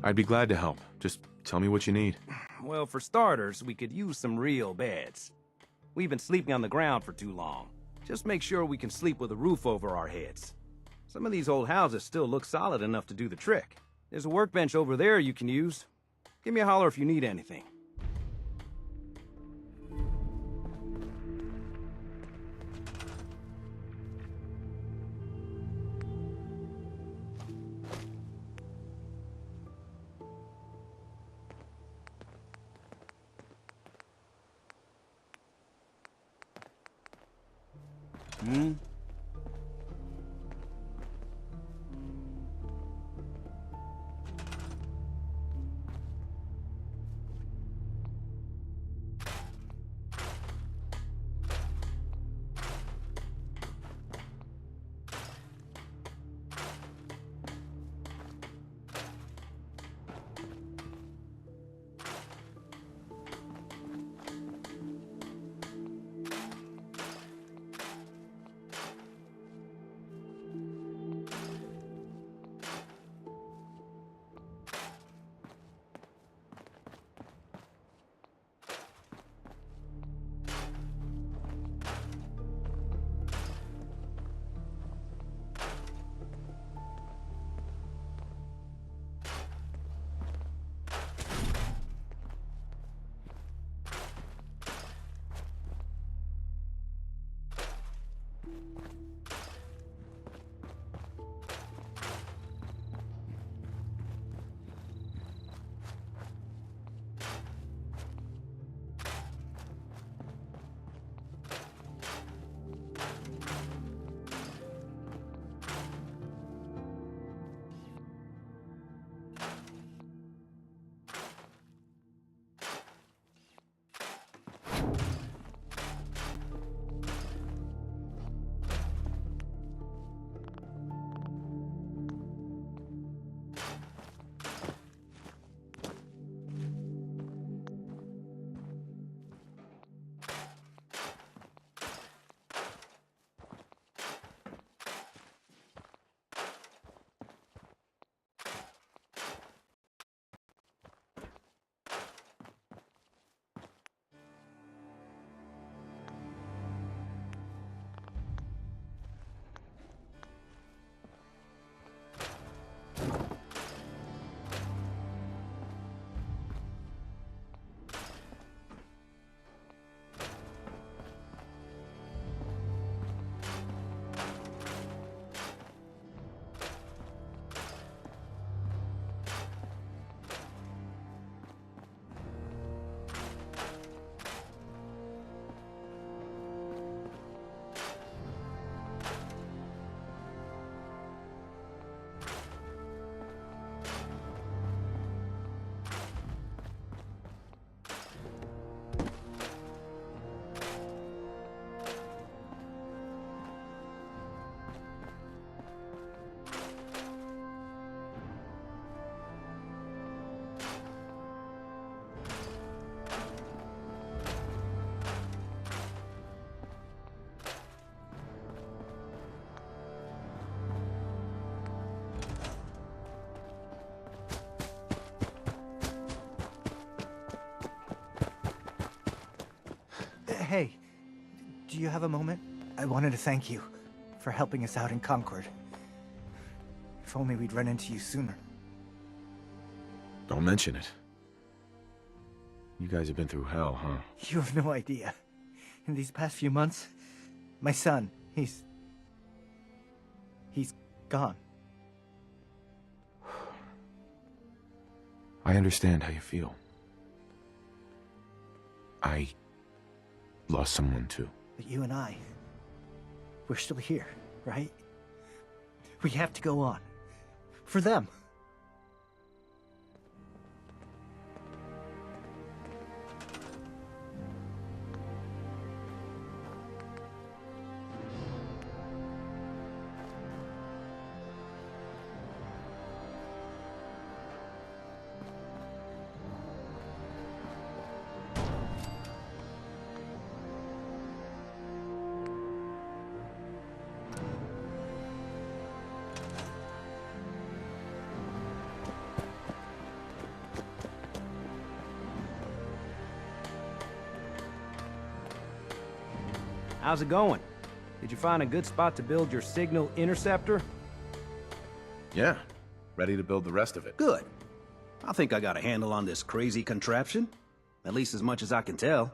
I'd be glad to help. Just tell me what you need. Well, for starters, we could use some real beds. We've been sleeping on the ground for too long. Just make sure we can sleep with a roof over our heads. Some of these old houses still look solid enough to do the trick. There's a workbench over there you can use. Give me a holler if you need anything. Hey, do you have a moment? I wanted to thank you for helping us out in Concord. If only we'd run into you sooner. Don't mention it. You guys have been through hell, huh? You have no idea. In these past few months, my son, he's gone. I understand how you feel. I lost someone too. But you and we're still here, right? We have to go on. For them. How's it going? Did you find a good spot to build your signal interceptor? Yeah, ready to build the rest of it. Good. I think I got a handle on this crazy contraption. At least as much as I can tell.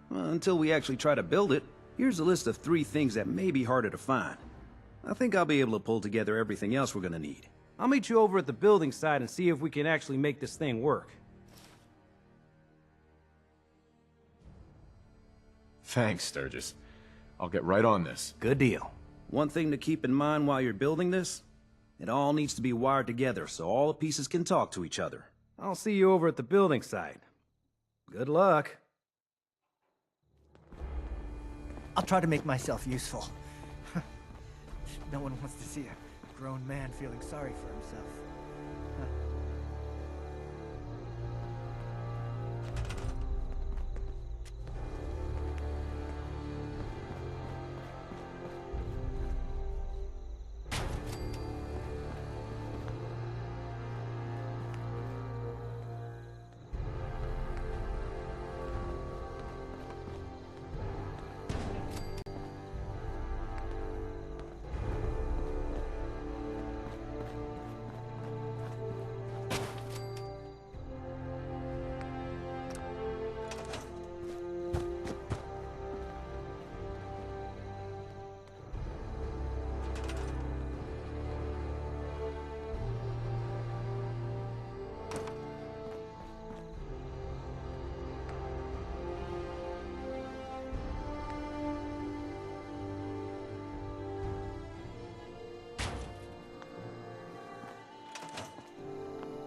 Until we actually try to build it, here's a list of 3 things that may be harder to find. I think I'll be able to pull together everything else we're gonna need. I'll meet you over at the building site and see if we can actually make this thing work. Thanks, Sturgis. I'll get right on this. Good deal. One thing to keep in mind while you're building this, it all needs to be wired together so all the pieces can talk to each other. I'll see you over at the building site. Good luck. I'll try to make myself useful. No one wants to see a grown man feeling sorry for himself.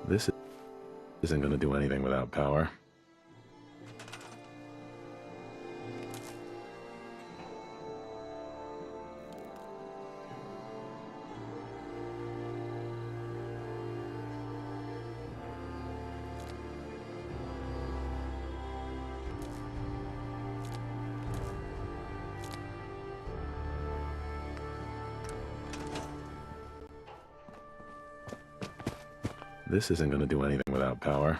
This isn't gonna do anything without power. This isn't gonna do anything without power.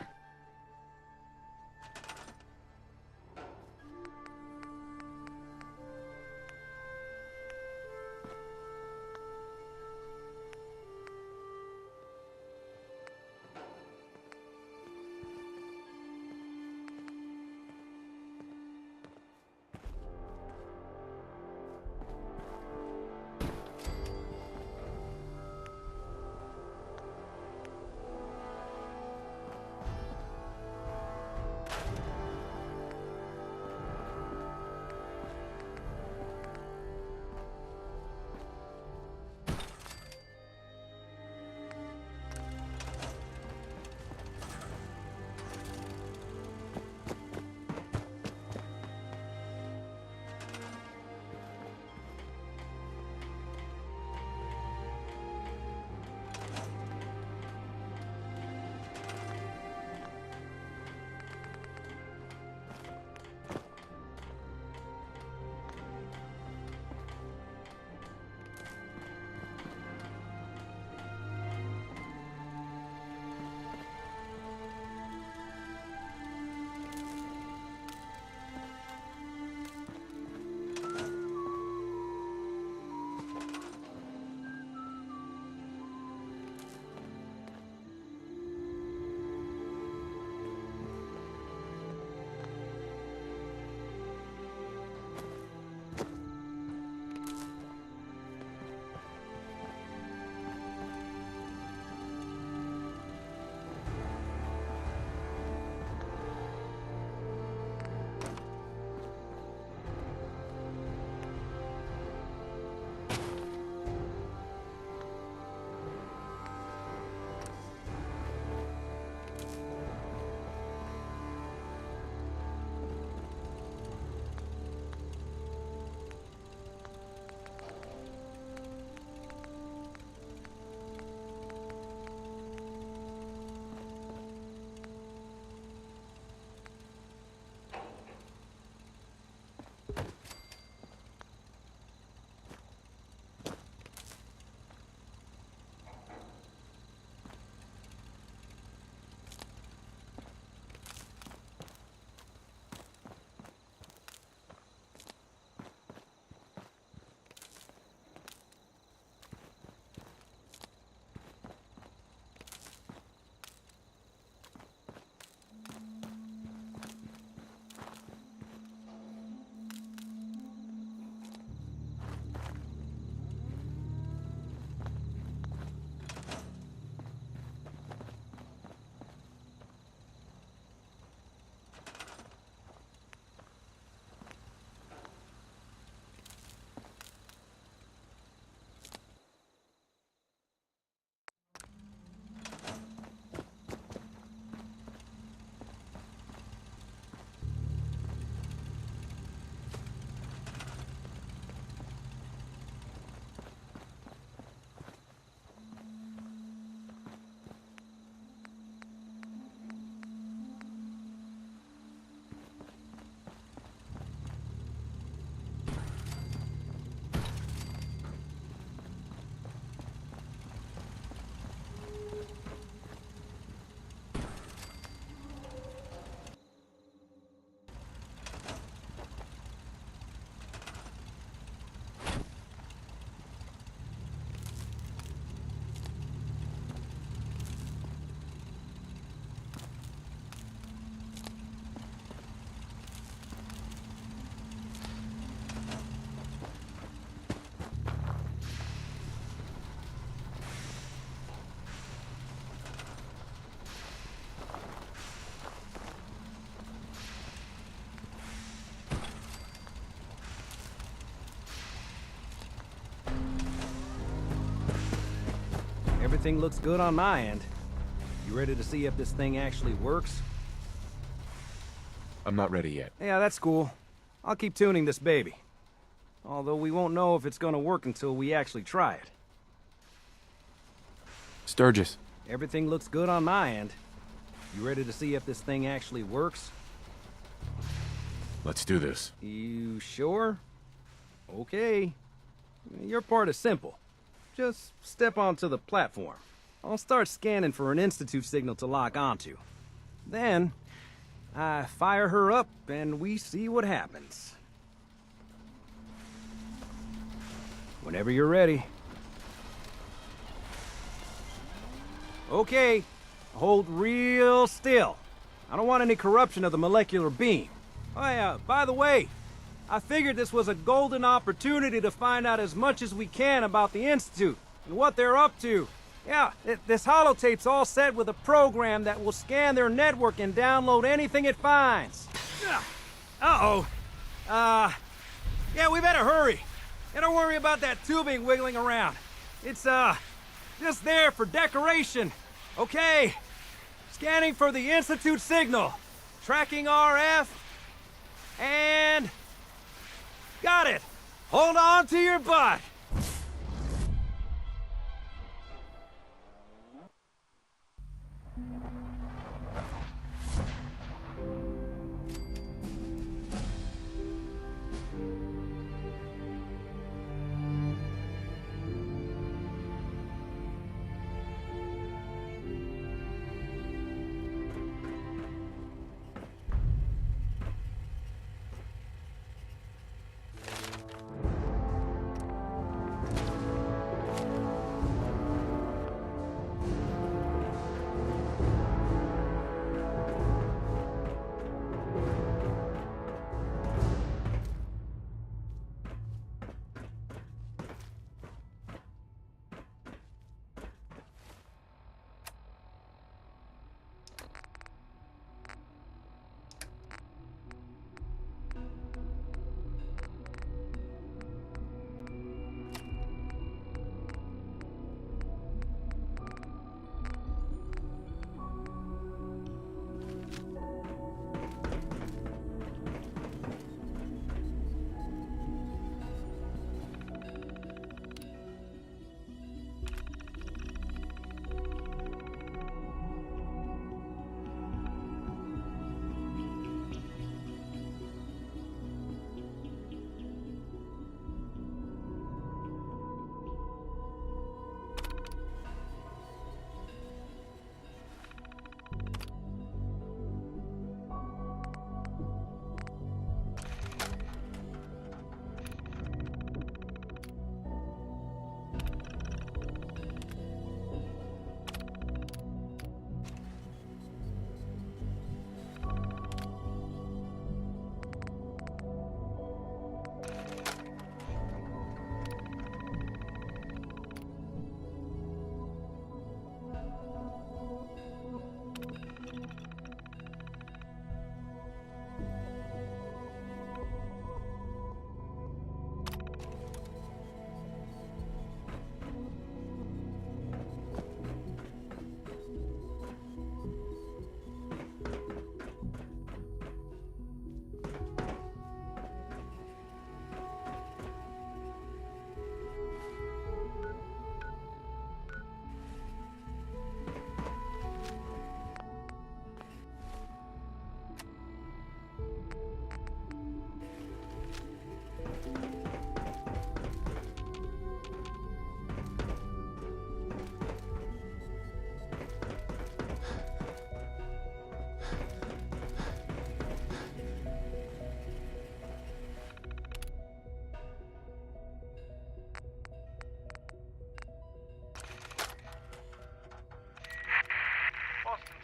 Everything looks good on my end. You ready to see if this thing actually works? I'm not ready yet. Yeah, that's cool. I'll keep tuning this baby. Although we won't know if it's gonna work until we actually try it. Sturgis. Everything looks good on my end. You ready to see if this thing actually works? Let's do this. You sure? Okay. Your part is simple. Just step onto the platform. I'll start scanning for an Institute signal to lock onto. Then, I fire her up and we see what happens. Whenever you're ready. Okay, hold real still. I don't want any corruption of the molecular beam. Oh yeah, by the way, I figured this was a golden opportunity to find out as much as we can about the Institute and what they're up to. Yeah, this holotape's all set with a program that will scan their network and download anything it finds. Uh-oh. Yeah, we better hurry. And don't worry about that tubing wiggling around. It's, just there for decoration. Okay. Scanning for the Institute signal. Tracking RF. And... got it. Hold on to your butt.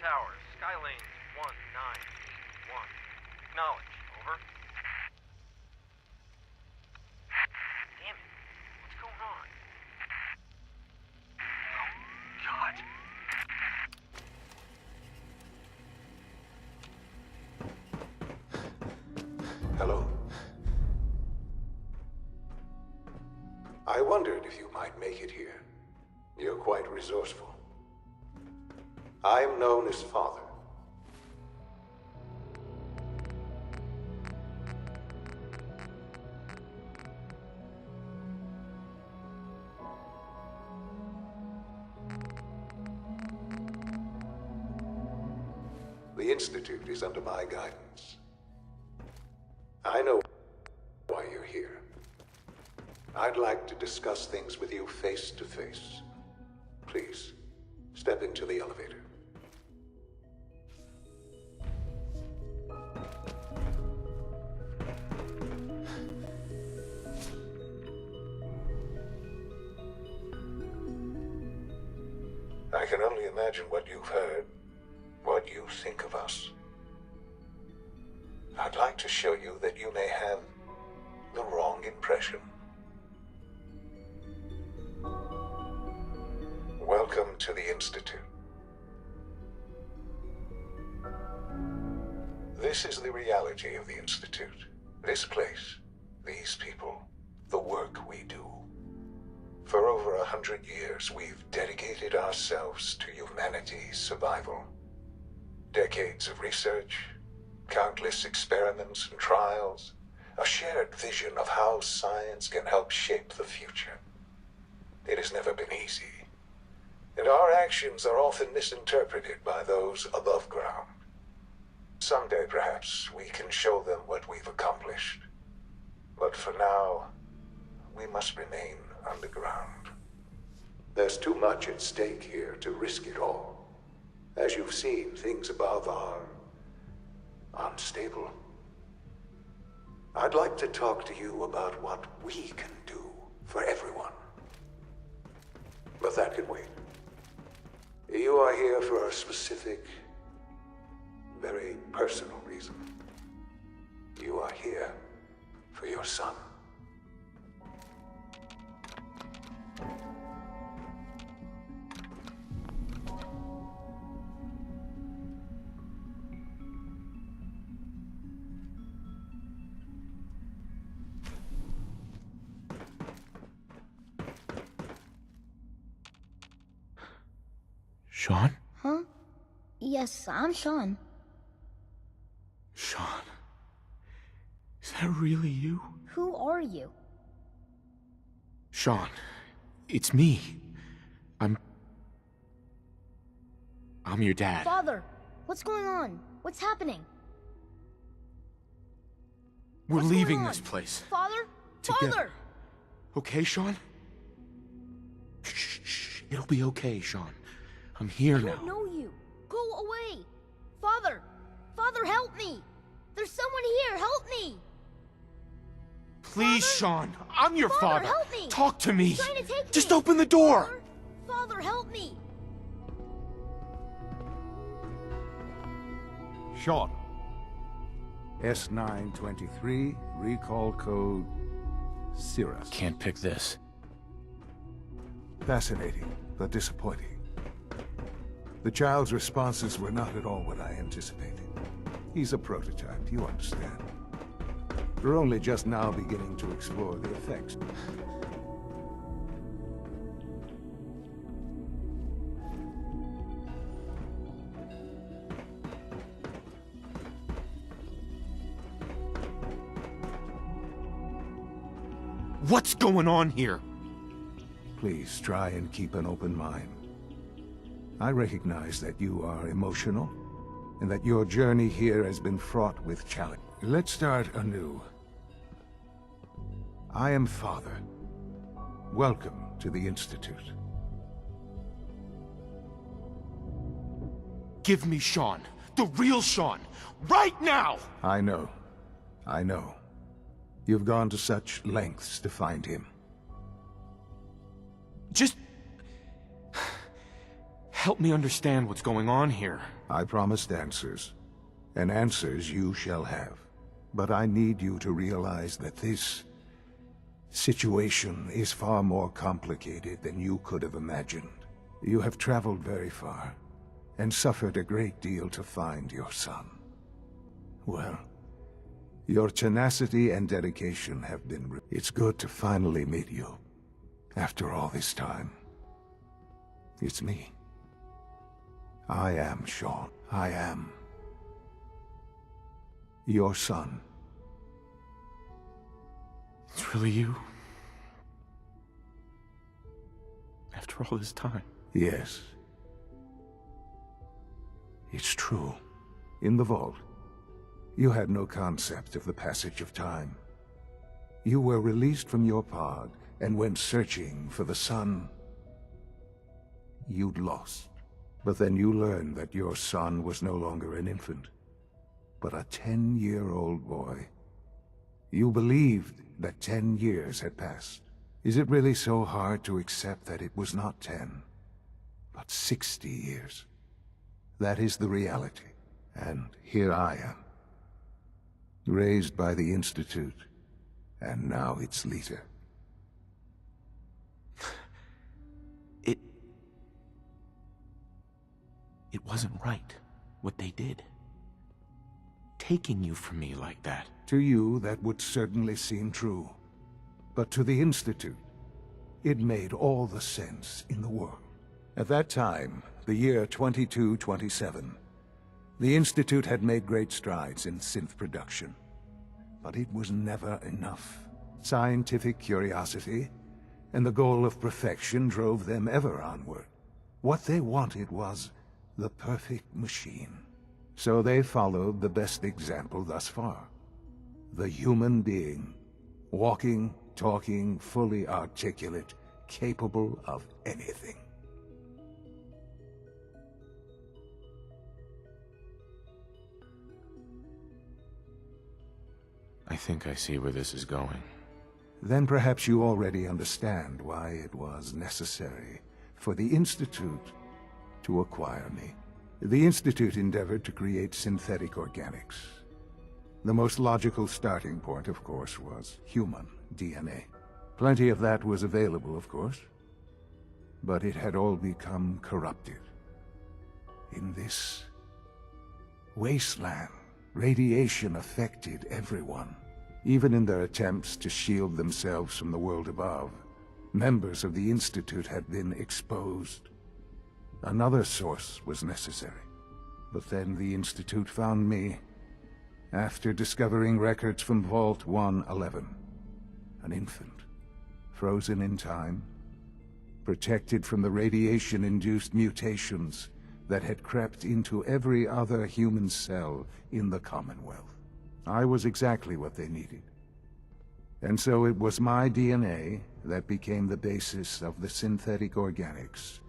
Towers, Skylanes 1921. Acknowledge, over. Damn it, what's going on? Oh, God. Hello. I wondered if you might make it here. You're quite resourceful. I am known as Father. The Institute is under my guidance. I know why you're here. I'd like to discuss things with you face to face. Please, step into the elevator. I can only imagine what you've heard, what you think of us. I'd like to show you that you may have the wrong impression. Welcome to the Institute. This is the reality of the Institute. This place, these people, the work we do. For over 100 years, we've dedicated ourselves to humanity's survival. Decades of research, countless experiments and trials, a shared vision of how science can help shape the future. It has never been easy, and our actions are often misinterpreted by those above ground. Someday, perhaps, we can show them what we've accomplished. But for now, we must remain underground. There's too much at stake here to risk it all. As you've seen, things above are unstable. I'd like to talk to you about what we can do for everyone. But that can wait. You are here for a specific, very personal reason. You are here for your son. Sean? Huh? Yes, I'm Sean. Sean? Is that really you? Who are you? Sean, it's me. I'm your dad. Father, what's going on? What's happening? We're What's leaving going on? this place. Father? Together. Father! Okay, Sean? Shh. It'll be okay, Sean. I'm here I now. don't know you. Go away. Father! Father, help me! There's someone here, help me! Please, Father? Sean. I'm your Father, father. help me! Talk to me. He's trying to take Just me. open the door. Father, help me! Sean. S923, recall code Cirrus. Can't pick this. Fascinating, but disappointing. The child's responses were not at all what I anticipated. He's a prototype, you understand. We're only just now beginning to explore the effects. What's going on here? Please try and keep an open mind. I recognize that you are emotional, and that your journey here has been fraught with challenge. Let's start anew. I am Father. Welcome to the Institute. Give me Sean. The real Sean. Right now! I know. You've gone to such lengths to find him. Just... help me understand what's going on here. I promised answers, and answers you shall have. But I need you to realize that this situation is far more complicated than you could have imagined. You have traveled very far, and suffered a great deal to find your son. Well, your tenacity and dedication have been... It's good to finally meet you, after all this time. It's me. I am Sean. I am your son. It's really you? After all this time? Yes. It's true. In the vault, you had no concept of the passage of time. You were released from your pod and went searching for the son you'd lost. But then you learned that your son was no longer an infant, but a 10-year-old boy. You believed that 10 years had passed. Is it really so hard to accept that it was not 10, but 60 years? That is the reality. And here I am, raised by the Institute, and now its leader. It wasn't right, what they did. Taking you from me like that. To you, that would certainly seem true. But to the Institute, it made all the sense in the world. At that time, the year 2227, the Institute had made great strides in synth production. But it was never enough. Scientific curiosity and the goal of perfection drove them ever onward. What they wanted was the perfect machine. So they followed the best example thus far. The human being. Walking, talking, fully articulate, capable of anything. I think I see where this is going. Then perhaps you already understand why it was necessary for the Institute to acquire me. The Institute endeavored to create synthetic organics. The most logical starting point, of course, was human DNA. Plenty of that was available, of course, but it had all become corrupted. In this wasteland, radiation affected everyone. Even in their attempts to shield themselves from the world above, members of the Institute had been exposed. Another source was necessary. But then the Institute found me, after discovering records from Vault 111. An infant, frozen in time, protected from the radiation-induced mutations that had crept into every other human cell in the Commonwealth. I was exactly what they needed. And so it was my DNA that became the basis of the synthetic organics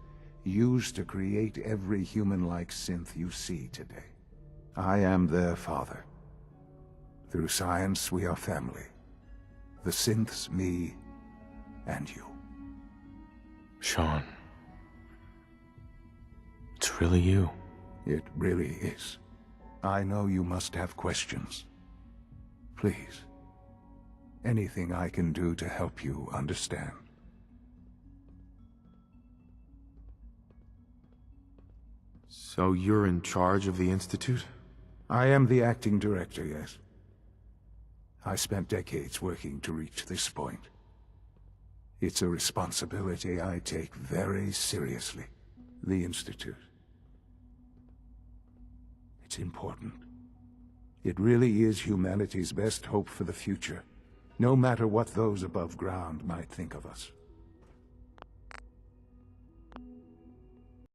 used to create every human-like synth you see today. I am their father. Through science, we are family. The synths, me, and you. Sean. It's really you. It really is. I know you must have questions. Please. Anything I can do to help you understand. So you're in charge of the Institute? I am the acting director, yes. I spent decades working to reach this point. It's a responsibility I take very seriously. The Institute. It's important. It really is humanity's best hope for the future, no matter what those above ground might think of us.